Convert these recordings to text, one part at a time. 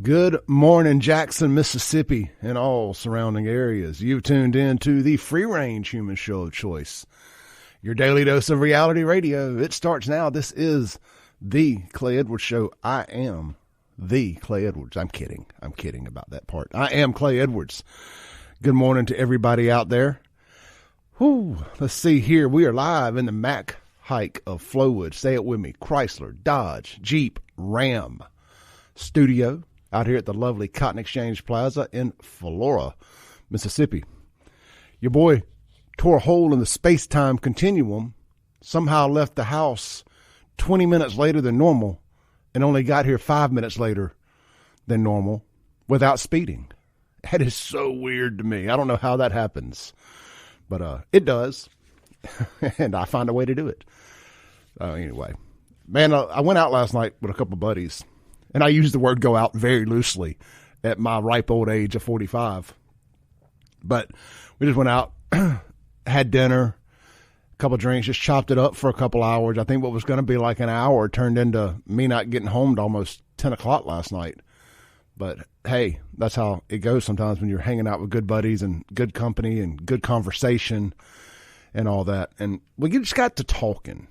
Good morning, Jackson, Mississippi, and all surrounding areas. You've tuned in to the free-range human show of choice, your daily dose of reality radio. It starts now. This is the Clay Edwards Show. I am the Clay Edwards. I'm kidding. I'm kidding about that part. I am Clay Edwards. Good morning to everybody out there. Whew, let's see here. We are live in the Mac Hike of Flowood. Say it with me. Chrysler, Dodge, Jeep, Ram studio out here at the lovely Cotton Exchange Plaza in Flora, Mississippi. Your boy tore a hole in the space-time continuum, somehow left the house 20 minutes later than normal, and only got here 5 minutes later than normal without speeding. That is so weird to me. I don't know how that happens, but it does, and I find a way to do it. Anyway, man, I went out last night with a couple buddies, and I use the word go out very loosely at my ripe old age of 45. But we just went out, had dinner, a couple drinks, just chopped it up for a couple hours. I think what was going to be like an hour turned into me not getting home to almost 10 o'clock last night. But, hey, that's how it goes sometimes when you're hanging out with good buddies and good company and good conversation and all that. And we just got to talking.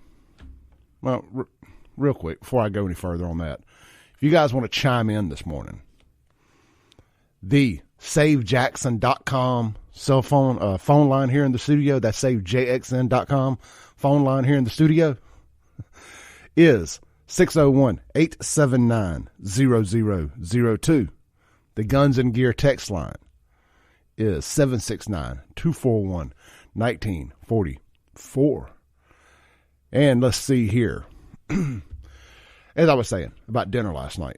Well, real quick, before I go any further on that, if you guys want to chime in this morning, the SaveJackson.com cell phone phone line here in the studio, that's SaveJXN.com phone line here in the studio, is 601-879-0002. The Guns and Gear text line is 769-241-1944. And let's see here. As I was saying about dinner last night,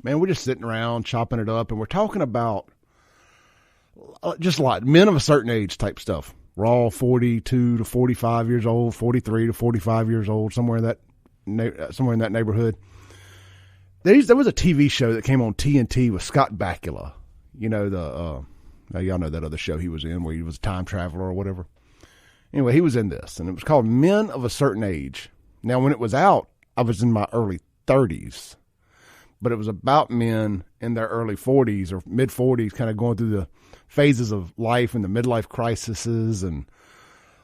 man, we're just sitting around chopping it up, and we're talking about just a lot, men of a certain age type stuff. We're all 42 to 45 years old, 43 to 45 years old, somewhere in that neighborhood. There was a TV show that came on TNT with Scott Bakula. You know, y'all know that other show he was in where he was a time traveler or whatever. Anyway, he was in this, and it was called Men of a Certain Age. Now, when it was out, I was in my early 30s, but it was about men in their early 40s or mid 40s, kind of going through the phases of life and the midlife crises and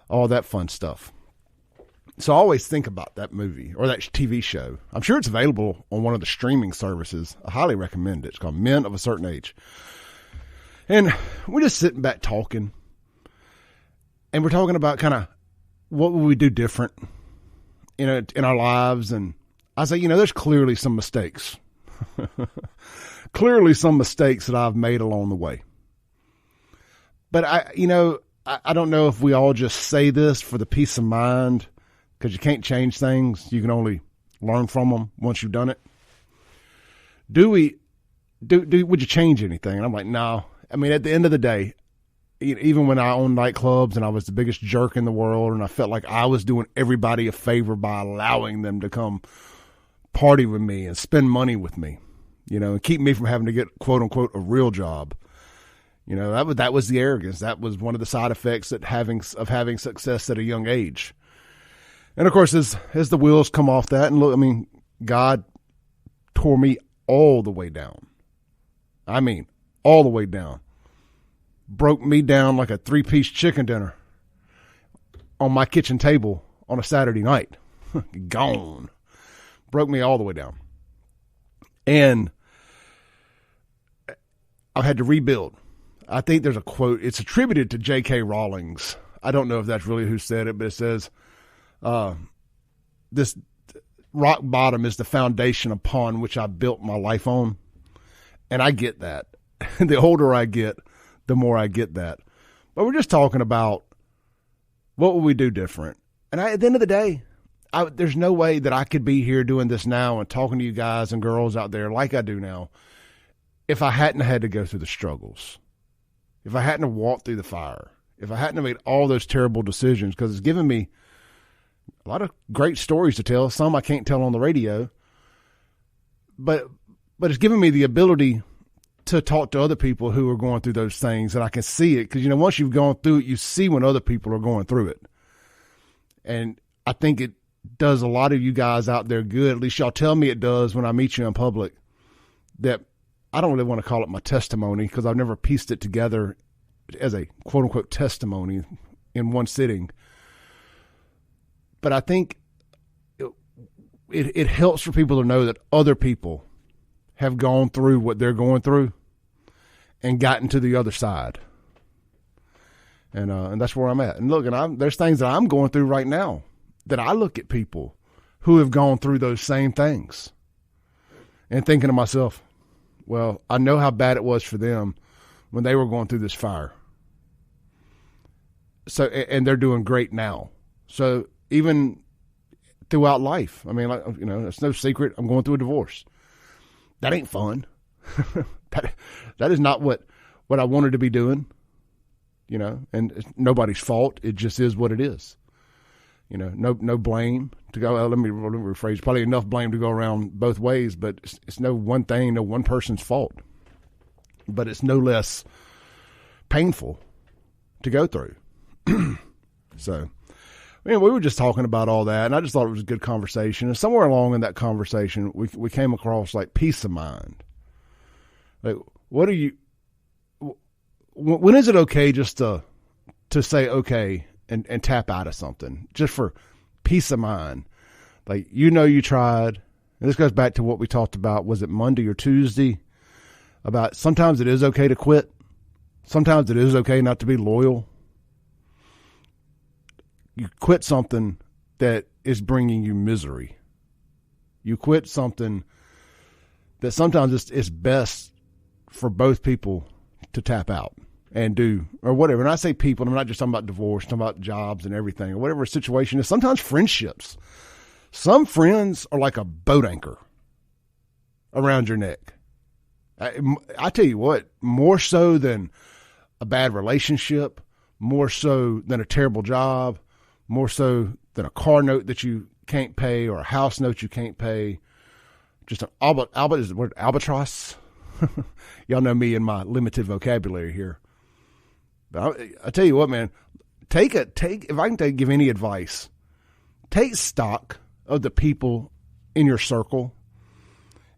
all that fun stuff. So I always think about that movie or that TV show. I'm sure it's available on one of the streaming services. I highly recommend it. It's called Men of a Certain Age. And we're just sitting back talking, and we're talking about kind of what would we do different in our lives. And I say, there's clearly some mistakes. Clearly some mistakes that I've made along the way. But I don't know if we all just say this for the peace of mind, because you can't change things. You can only learn from them once you've done it. Would you change anything? And I'm like, no. I mean, at the end of the day, even when I owned nightclubs and I was the biggest jerk in the world, and I felt like I was doing everybody a favor by allowing them to come party with me and spend money with me, and keep me from having to get, quote unquote, a real job. That was the arrogance. That was one of the side effects of having success at a young age. And of course, as the wheels come off that, and look, I mean, God tore me all the way down. I mean, all the way down. Broke me down like a 3-piece chicken dinner on my kitchen table on a Saturday night. Gone. Broke me all the way down. And I had to rebuild. I think there's a quote. It's attributed to J.K. Rowling. I don't know if that's really who said it, but it says, this rock bottom is the foundation upon which I built my life on. And I get that. The older I get, the more I get that. But we're just talking about what would we do different. And at the end of the day, there's no way that I could be here doing this now and talking to you guys and girls out there like I do now if I hadn't had to go through the struggles, if I hadn't walked through the fire, if I hadn't made all those terrible decisions, because it's given me a lot of great stories to tell. Some I can't tell on the radio, but it's given me the ability to talk to other people who are going through those things, and I can see it because, once you've gone through it, you see when other people are going through it. And I think it does a lot of you guys out there good. At least y'all tell me it does when I meet you in public, that I don't really want to call it my testimony because I've never pieced it together as a quote unquote testimony in one sitting. But I think it helps for people to know that other people have gone through what they're going through and gotten to the other side. And that's where I'm at. And look, there's things that I'm going through right now that I look at people who have gone through those same things and thinking to myself, well, I know how bad it was for them when they were going through this fire. So, and they're doing great now. So even throughout life, I mean, like, you know, it's no secret I'm going through a divorce. That ain't fun. that is not what I wanted to be doing, you know, and it's nobody's fault. It just is what it is. You know, no blame to go. Let me rephrase. Probably enough blame to go around both ways, but it's no one thing, no one person's fault. But it's no less painful to go through. So, I mean, we were just talking about all that, and I just thought it was a good conversation. And somewhere along in that conversation, we came across like peace of mind. Like, what are you? When is it okay just to say okay and tap out of something just for peace of mind? Like, you know, you tried, and this goes back to what we talked about. Was it Monday or Tuesday? About sometimes it is okay to quit. Sometimes it is okay not to be loyal. You quit something that is bringing you misery. You quit something that sometimes it's best for both people to tap out and do, or whatever. And I say people, I'm not just talking about divorce, I'm talking about jobs and everything, or whatever the situation is. Sometimes friendships. Some friends are like a boat anchor around your neck. I tell you what, more so than a bad relationship, more so than a terrible job, more so than a car note that you can't pay or a house note you can't pay. Just an is the word albatross? Y'all know me and my limited vocabulary here. But I tell you what, man, if I can give any advice, take stock of the people in your circle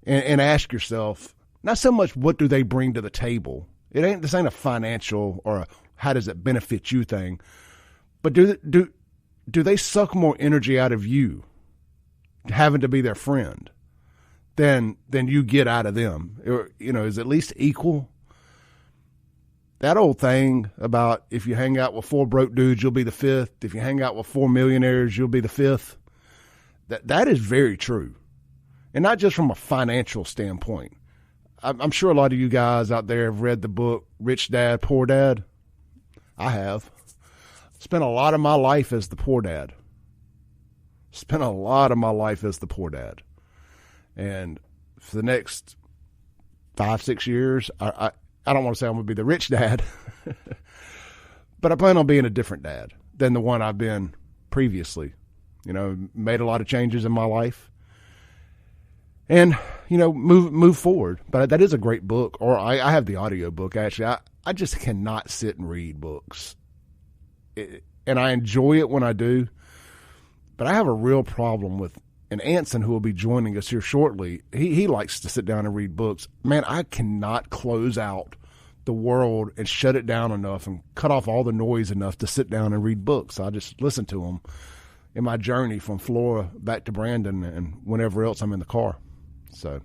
and ask yourself, not so much what do they bring to the table. This ain't a financial or a how does it benefit you thing, but do they suck more energy out of you having to be their friend than you get out of them? Or, you know, is at least equal. That old thing about if you hang out with 4 broke dudes, you'll be the 5th. If you hang out with 4 millionaires, you'll be the 5th. That is very true. And not just from a financial standpoint. I'm sure a lot of you guys out there have read the book, Rich Dad, Poor Dad. I have. Spent a lot of my life as the poor dad. And for the next 5-6 years, I don't want to say I'm going to be the rich dad, but I plan on being a different dad than the one I've been previously. You know, made a lot of changes in my life and, you know, move forward. But that is a great book, or I have the audio book, actually. I just cannot sit and read books. And I enjoy it when I do, but I have a real problem with, and Anson, who will be joining us here shortly, he likes to sit down and read books. Man, I cannot close out the world and shut it down enough and cut off all the noise enough to sit down and read books. I just listen to them in my journey from Florida back to Brandon and whenever else I'm in the car. So,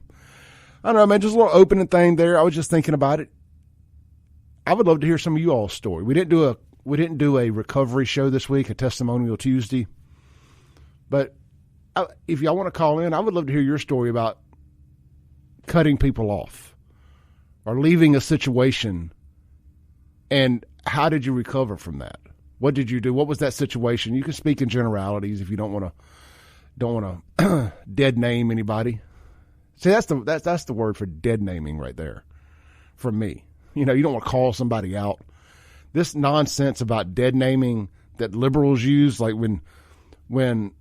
I don't know, man, just a little opening thing there. I was just thinking about it. I would love to hear some of you all's story. We didn't do a recovery show this week, a testimonial Tuesday. But if y'all want to call in, I would love to hear your story about cutting people off or leaving a situation, and how did you recover from that? What did you do? What was that situation? You can speak in generalities if you don't want to dead name anybody. See, that's the word for dead naming right there from me. You know, you don't want to call somebody out. This nonsense about dead naming that liberals use, like when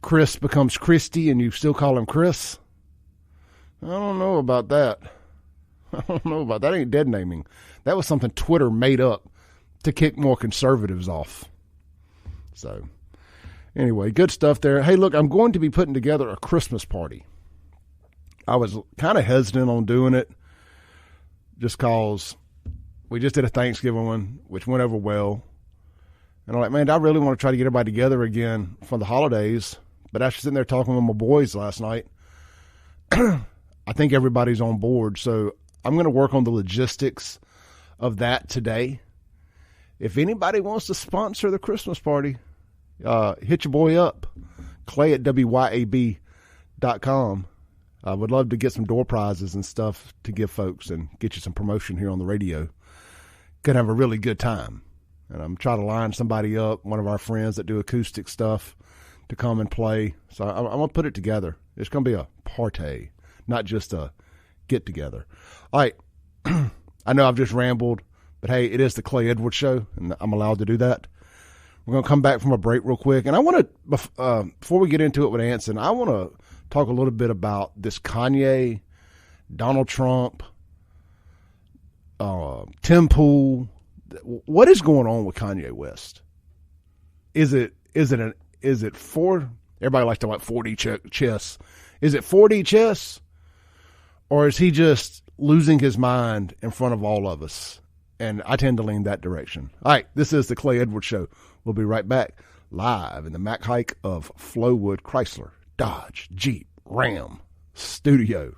Chris becomes Christy and you still call him Chris. I don't know about that. That ain't dead naming. That was something Twitter made up to kick more conservatives off. So anyway, good stuff there. Hey, look, I'm going to be putting together a Christmas party. I was kind of hesitant on doing it just cause we just did a Thanksgiving one, which went over well. And I'm like, man, I really want to try to get everybody together again for the holidays. But after sitting there talking with my boys last night, I think everybody's on board. So I'm going to work on the logistics of that today. If anybody wants to sponsor the Christmas party, hit your boy up, Clay at WYAB.com. I would love to get some door prizes and stuff to give folks and get you some promotion here on the radio. Gonna have a really good time. And I'm trying to line somebody up, one of our friends that do acoustic stuff, to come and play. So I'm going to put it together. It's going to be a party, not just a get-together. All right. I know I've just rambled, but, hey, it is the Clay Edwards Show, and I'm allowed to do that. We're going to come back from a break real quick. And I want to, before we get into it with Anson, I want to talk a little bit about this Kanye, Donald Trump, Tim Pool. What is going on with Kanye West? Is it 4? Everybody likes to talk about 4D chess. Is it 4D chess, or is he just losing his mind in front of all of us? And I tend to lean that direction. All right, this is the Clay Edwards Show. We'll be right back live in the Mac Hike of Flowood Chrysler Dodge Jeep Ram studio.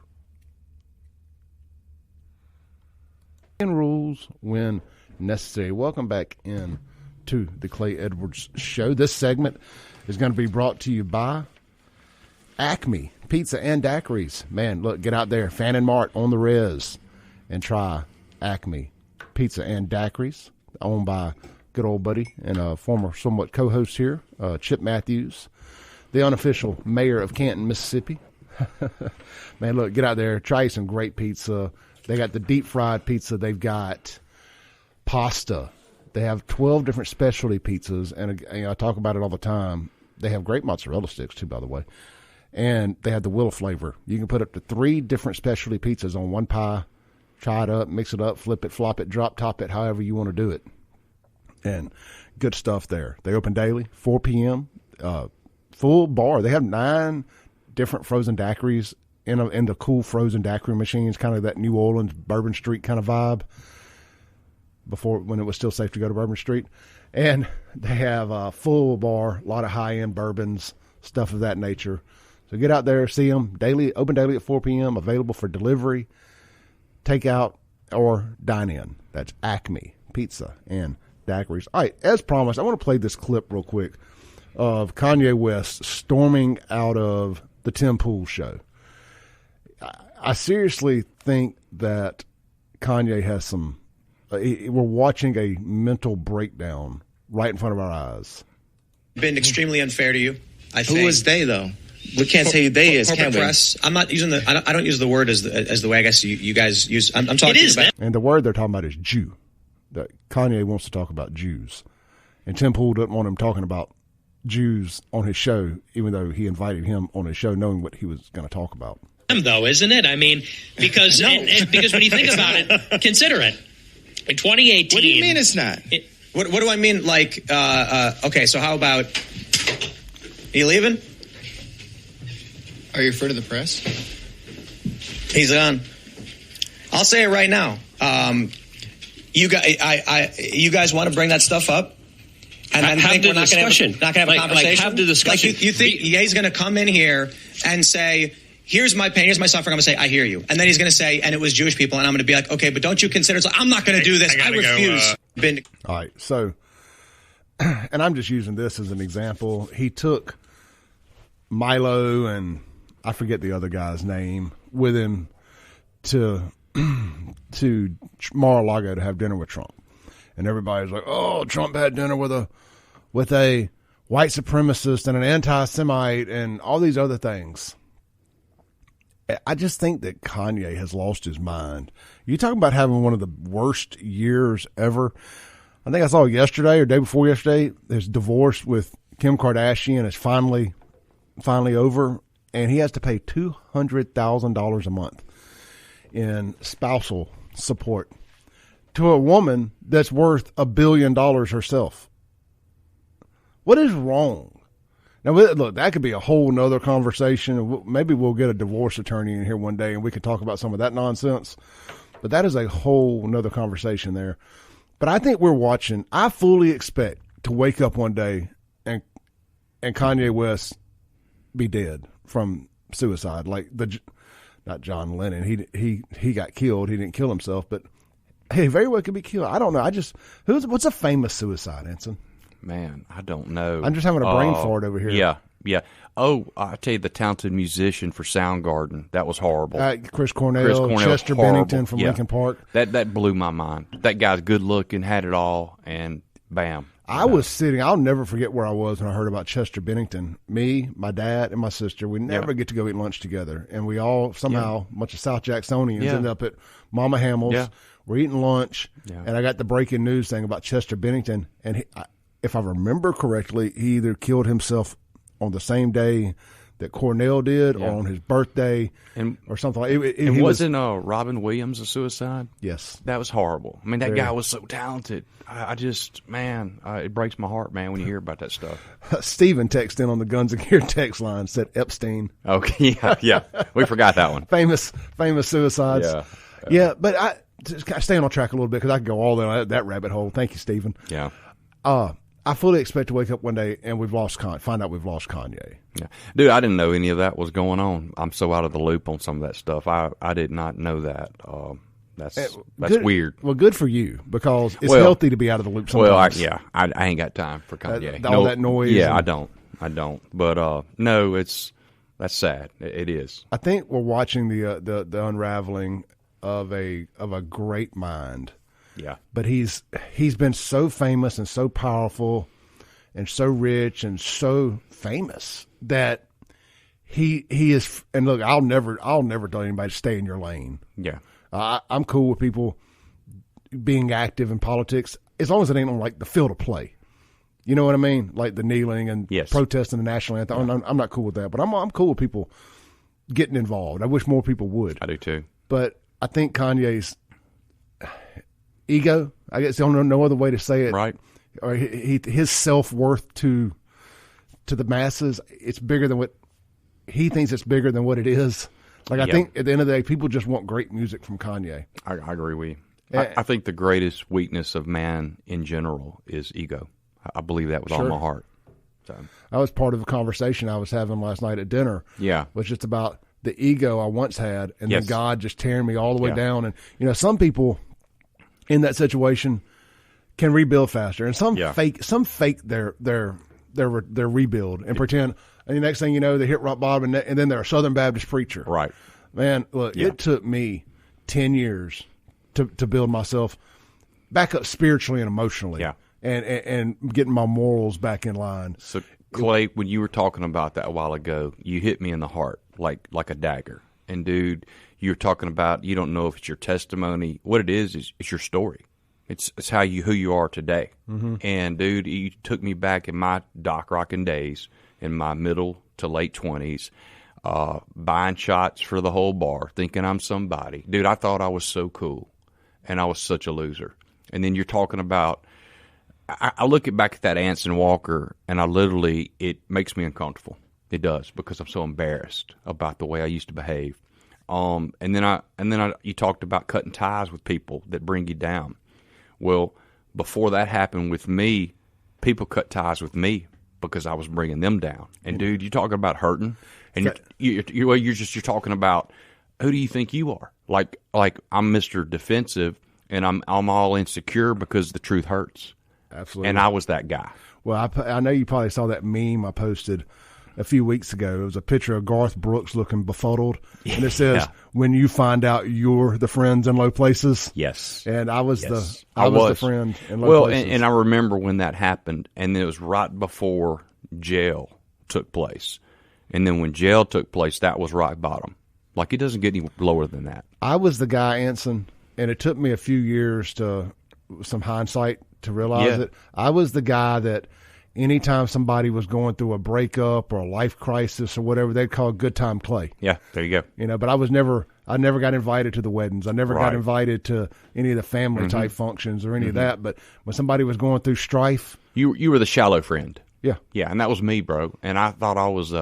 And rules when necessary. Welcome back in to the Clay Edwards Show. This segment is going to be brought to you by Acme Pizza and Daiquiris. Man, look, get out there, Fannin Mart on the res, and try Acme Pizza and Daiquiris, owned by good old buddy and a former somewhat co-host here, Chip Matthews, the unofficial mayor of Canton, Mississippi. Man, look, get out there, try some great pizza. They got the deep fried pizza. They've got pasta. They have 12 different specialty pizzas, and I talk about it all the time. They have great mozzarella sticks, too, by the way. And they have the Willow flavor. You can put up to 3 different specialty pizzas on one pie, try it up, mix it up, flip it, flop it, drop top it, however you want to do it. And good stuff there. They open daily, 4 p.m., full bar. They have 9 different frozen daiquiris in the cool frozen daiquiri machines, kind of that New Orleans, Bourbon Street kind of vibe, before when it was still safe to go to Bourbon Street. And they have a full bar, a lot of high-end bourbons, stuff of that nature. So get out there, see them. Daily, open daily at 4 p.m., available for delivery, takeout, or dine-in. That's Acme Pizza and Daiquiris. All right, as promised, I want to play this clip real quick of Kanye West storming out of the Tim Pool show. I seriously think that Kanye has some we're watching a mental breakdown right in front of our eyes. Been extremely unfair to you, I think. Who is they, though? We can't say they is, can we? Press. I'm not using I don't use the word as the way I guess you guys use. I'm talking about. And the word they're talking about is Jew. That Kanye wants to talk about Jews. And Tim Pool doesn't want him talking about Jews on his show, even though he invited him on his show knowing what he was going to talk about. Though, isn't it? I mean, because because when you think about it, consider it. In 2018. What do you mean it's not? What do I mean? Like, okay, so how about, are you leaving? Are you afraid of the press? He's gone. I'll say it right now. You guys want to bring that stuff up? And then have think the we're not going to have a conversation? Like, have the discussion. Like you think he's going to come in here and say, here's my pain, here's my suffering. I'm going to say, I hear you. And then he's going to say, and it was Jewish people. And I'm going to be like, okay, but don't you consider, so I'm not going to do this. I refuse. All right. So, and I'm just using this as an example. He took Milo and I forget the other guy's name with him to Mar-a-Lago to have dinner with Trump. And everybody's like, oh, Trump had dinner with a white supremacist and an anti-Semite and all these other things. I just think that Kanye has lost his mind. You talking about having one of the worst years ever. I think I saw yesterday or day before yesterday, his divorce with Kim Kardashian is finally over, and he has to pay $200,000 a month in spousal support to a woman that's worth $1 billion herself. What is wrong? Now, look, that could be a whole nother conversation. Maybe we'll get a divorce attorney in here one day and we can talk about some of that nonsense. But that is a whole nother conversation there. But I think we're watching. I fully expect to wake up one day and Kanye West be dead from suicide, like not John Lennon. He got killed. He didn't kill himself, but hey, very well could be killed. I don't know. What's a famous suicide, Anson? Man, I don't know. I'm just having a brain fart over here. Yeah. Oh, I tell you, the talented musician for Soundgarden, that was horrible. Chris Cornell, Chester Bennington from Linkin Park. That blew my mind. That guy's good looking, had it all, and bam. Was sitting. I'll never forget where I was when I heard about Chester Bennington. Me, my dad, and my sister. We never get to go eat lunch together, and we all somehow, a bunch of South Jacksonians, ended up at Mama Hamill's. Yeah. We're eating lunch, and I got the breaking news thing about Chester Bennington, and if I remember correctly, he either killed himself on the same day that Cornell did, or on his birthday, or something like it. And wasn't Robin Williams a suicide? Yes. That was horrible. I mean, that guy was so talented. I just, man, it breaks my heart, man, when you hear about that stuff. Steven texted in on the Guns and Gear text line, said Epstein. Okay, yeah. We forgot that one. famous suicides. Yeah, but I just staying on track a little bit because I could go all down that rabbit hole. Thank you, Steven. Yeah. I fully expect to wake up one day and find out we've lost Kanye. Yeah, dude, I didn't know any of that was going on. I'm so out of the loop on some of that stuff. I did not know that. That's weird. Well, good for you because it's healthy to be out of the loop sometimes. Well, I ain't got time for Kanye. All that noise. Yeah, I don't. But no, that's sad. It is. I think we're watching the unraveling of a great mind. Yeah. But he's been so famous and so powerful and so rich and so famous that he is. And look, I'll never tell anybody to stay in your lane. Yeah. I'm cool with people being active in politics as long as it ain't on like the field of play. You know what I mean? Like the kneeling and protesting the national anthem. Yeah. I'm not cool with that, but I'm cool with people getting involved. I wish more people would. I do too. But I think Kanye's ego, I guess, I don't know no other way to say it. Right. Or his self-worth to the masses, it's bigger than what he thinks it's bigger than what it is. Like, I think at the end of the day, people just want great music from Kanye. I agree with you. I think the greatest weakness of man in general is ego. I believe that with all my heart. So. That was part of a conversation I was having last night at dinner. Yeah. Was just about the ego I once had and then God just tearing me all the way down. And, some people in that situation can rebuild faster, and some fake their rebuild and pretend. And the next thing you know, they hit rock bottom, and then they're a Southern Baptist preacher. Right, man. Look, it took me 10 years to build myself back up spiritually and emotionally. Yeah, and getting my morals back in line. So Clay, when you were talking about that a while ago, you hit me in the heart like a dagger. And dude, you're talking about you don't know if it's your testimony. What it is it's your story. It's who you are today. Mm-hmm. And dude, you took me back in my dock rocking days, in my middle to late 20s, buying shots for the whole bar, thinking I'm somebody. Dude, I thought I was so cool, and I was such a loser. And then you're talking about, I look back at that Anson Walker, and it makes me uncomfortable. It does, because I'm so embarrassed about the way I used to behave. And then you talked about cutting ties with people that bring you down. Well, before that happened with me, people cut ties with me because I was bringing them down. And dude, you're talking about hurting, and you're talking about who do you think you are? Like I'm Mr. Defensive, and I'm all insecure because the truth hurts. Absolutely. And I was that guy. Well, I know you probably saw that meme I posted a few weeks ago. It was a picture of Garth Brooks looking befuddled, and it says, "When you find out you're the friends in low places." Yes, and I was the friend in low places. And I remember when that happened, and it was right before jail took place, and then when jail took place, that was rock bottom. Like, it doesn't get any lower than that. I was the guy, Anson, and it took me a few years to some hindsight to realize it. I was the guy that anytime somebody was going through a breakup or a life crisis or whatever, they'd call Good Time Clay. Yeah, there you go. But I never got invited to the weddings. I never got invited to any of the family type functions or any of that. But when somebody was going through strife, you were the shallow friend. Yeah. Yeah, and that was me, bro. And I thought I was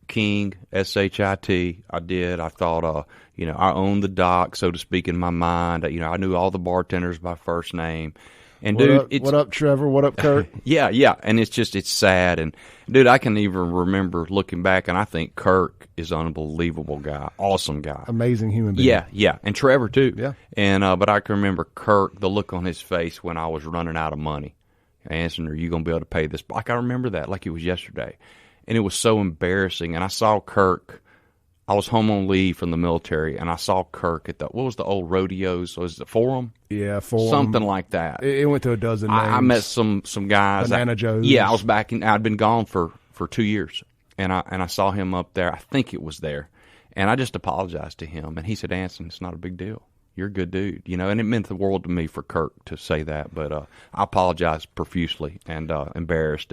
King, S-H-I-T. I did. I thought, I owned the dock, so to speak, in my mind. I knew all the bartenders by first name. And what up, Trevor? What up, Kurt? Yeah. And it's sad. And dude, I can even remember looking back, and I think Kirk is an unbelievable guy, awesome guy, amazing human being. Yeah, and Trevor too. Yeah. And but I can remember Kirk, the look on his face when I was running out of money, asking, "Are you going to be able to pay this?" Like I remember that, like it was yesterday, and it was so embarrassing. And I saw Kirk. I was home on leave from the military, and I saw Kirk at what was the old rodeos? Was it Forum? Yeah, Forum. Something like that. It went to a dozen names. I met some guys. Banana Joe's. Yeah, I was back in. I'd been gone for 2 years, and I saw him up there. I think it was there, and I just apologized to him, and he said, "Anson, it's not a big deal. You're a good dude," and it meant the world to me for Kirk to say that. But I apologized profusely and embarrassed.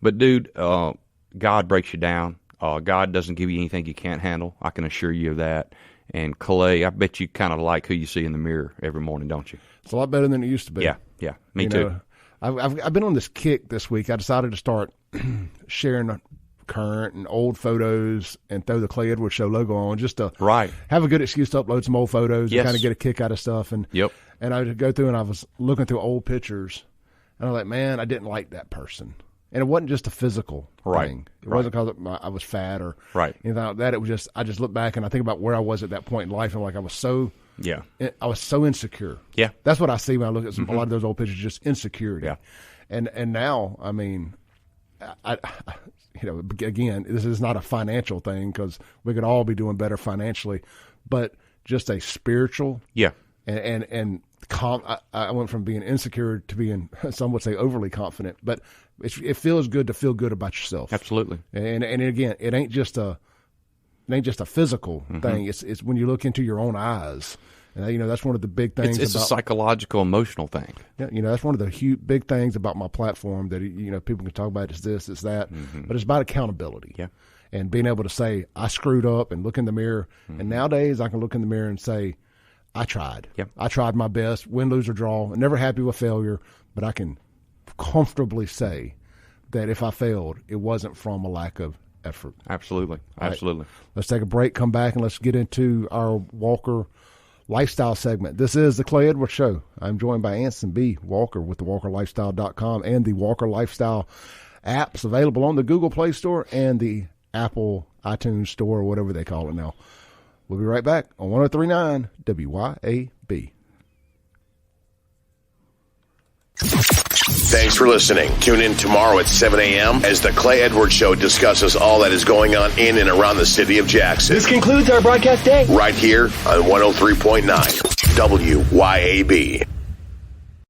But dude, God breaks you down. God doesn't give you anything you can't handle. I can assure you of that. And Clay, I bet you kind of like who you see in the mirror every morning, don't you? It's a lot better than it used to be. Yeah, me too. I've been on this kick this week. I decided to start sharing current and old photos and throw the Clay Edwards Show logo on just to have a good excuse to upload some old photos and kind of get a kick out of stuff. And I would go through and I was looking through old pictures, and I was like, man, I didn't like that person. And it wasn't just a physical thing. It wasn't because I was fat or anything like that. It was just I just look back and I think about where I was at that point in life, and like I was so insecure. Yeah, that's what I see when I look at a lot of those old pictures. Just insecurity. Yeah, and now I mean, I again, this is not a financial thing because we could all be doing better financially, but just a spiritual. Yeah, and I went from being insecure to being, some would say, overly confident, but it feels good to feel good about yourself. Absolutely. And again, it ain't just a physical thing. It's when you look into your own eyes, and that's one of the big things. It's a psychological, emotional thing. Yeah, that's one of the big things about my platform that people can talk about. Is this, it's that, but it's about accountability. Yeah. And being able to say I screwed up and look in the mirror, and nowadays I can look in the mirror and say, I tried. Yep. I tried my best, win, lose, or draw. I'm never happy with failure, but I can comfortably say that if I failed, it wasn't from a lack of effort. Absolutely. Absolutely. Right. Let's take a break, come back, and let's get into our Walker Lifestyle segment. This is the Clay Edwards Show. I'm joined by Anson B. Walker with thewalkerlifestyle.com and the Walker Lifestyle apps available on the Google Play Store and the Apple iTunes Store, or whatever they call it now. We'll be right back on 103.9 WYAB. Thanks for listening. Tune in tomorrow at 7 a.m. as the Clay Edwards Show discusses all that is going on in and around the city of Jackson. This concludes our broadcast day. Right here on 103.9 WYAB.